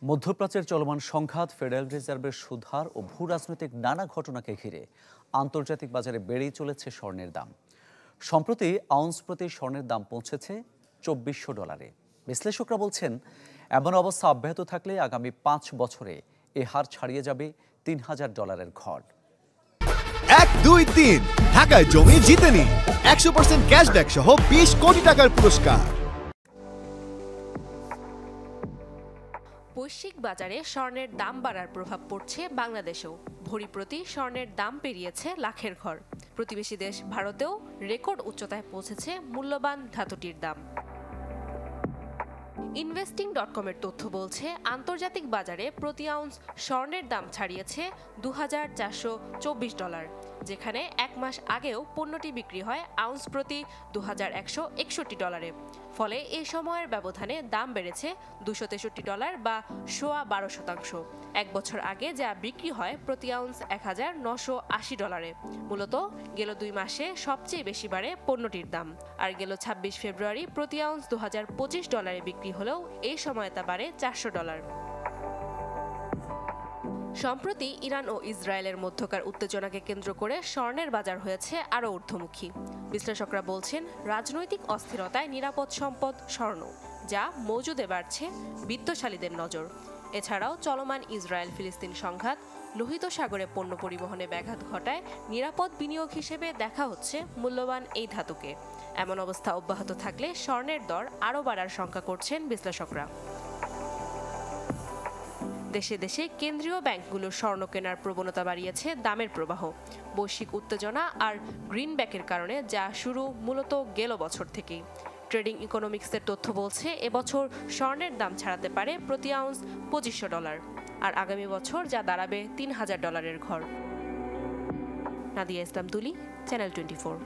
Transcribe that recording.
মধ্যপ্রাচ্যের চলমান সংঘাত, ফেডারেল রিজার্ভের সুধার ও ভূ রাজনৈতিক নানা ঘটনাকে ঘিরে আন্তর্জাতিক বাজারে বেড়েই চলেছে স্বর্ণের দাম। সম্প্রতি আউন্স প্রতি স্বর্ণের দাম পৌঁছেছে $2400। বিশ্লেষকরা বলছেন, এমন অবস্থা অব্যাহত থাকলে আগামী 5 বছরে এ হার ছাড়িয়ে যাবে $3000 ঘর। 1-2-3 ঢাকায় জমি জিতে নিন 100% ক্যাশব্যাক সহ 20 কোটি টাকার পুরস্কার। বৈশ্বিক বাজারে স্বর্ণের দাম বাড়ার প্রভাব পড়ছে বাংলাদেশেও। ভরি প্রতি স্বর্ণের দাম পেরিয়েছে লাখের ঘর। প্রতিবেশী দেশ ভারতেও রেকর্ড উচ্চতায় পৌঁছেছে মূল্যবান ধাতুটির দাম। investing.com-এর তথ্য বলছে, আন্তর্জাতিক বাজারে প্রতি আউন্স স্বর্ণের দাম ছাড়িয়েছে $2424, যেখানে এক মাস আগেও পণ্যটি বিক্রি হয় আউন্স প্রতি $2161। ফলে এই সময়ের ব্যবধানে দাম বেড়েছে $263 বা 12.5%। এক বছর আগে যা বিক্রি হয় প্রতি আউন্স $1980। মূলত গেল 2 মাসে সবচেয়ে বেশি বাড়ে পণ্যটির দাম। আর গেল 26 ফেব্রুয়ারি প্রতি আউন্স $2025 বিক্রি হলেও এই সময় তা বাড়ে $400। সম্প্রতি ইরান ও ইসরায়েলের মধ্যকার উত্তেজনাকে কেন্দ্র করে স্বর্ণের বাজার হয়েছে আরও ঊর্ধ্বমুখী। বিশ্লেষকরা বলছেন, রাজনৈতিক অস্থিরতায় নিরাপদ সম্পদ স্বর্ণ, যা মজুদে বাড়ছে বিত্তশালীদের নজর। এছাড়াও চলমান ইসরায়েল ফিলিস্তিন সংঘাত লোহিত সাগরে পণ্য পরিবহনে ব্যাঘাত ঘটায় নিরাপদ বিনিয়োগ হিসেবে দেখা হচ্ছে মূল্যবান এই ধাতুকে। এমন অবস্থা অব্যাহত থাকলে স্বর্ণের দর আরও বাড়ার শঙ্কা করছেন বিশ্লেষকরা। দেশে দেশে কেন্দ্রীয় ব্যাংকগুলোর স্বর্ণ কেনার প্রবণতা বাড়িয়েছে দামের প্রবাহ। বৈশ্বিক উত্তেজনা আর গ্রিনব্যাকের কারণে যা শুরু মূলত গেল বছর থেকেই। ট্রেডিং ইকোনমিক্সের তথ্য বলছে, এবছর স্বর্ণের দাম ছাড়াতে পারে প্রতি আউন্স $2500, আর আগামী বছর যা দাঁড়াবে $3000 ঘর। নাদিয়া ইসলাম তুলি, চ্যানেল 24।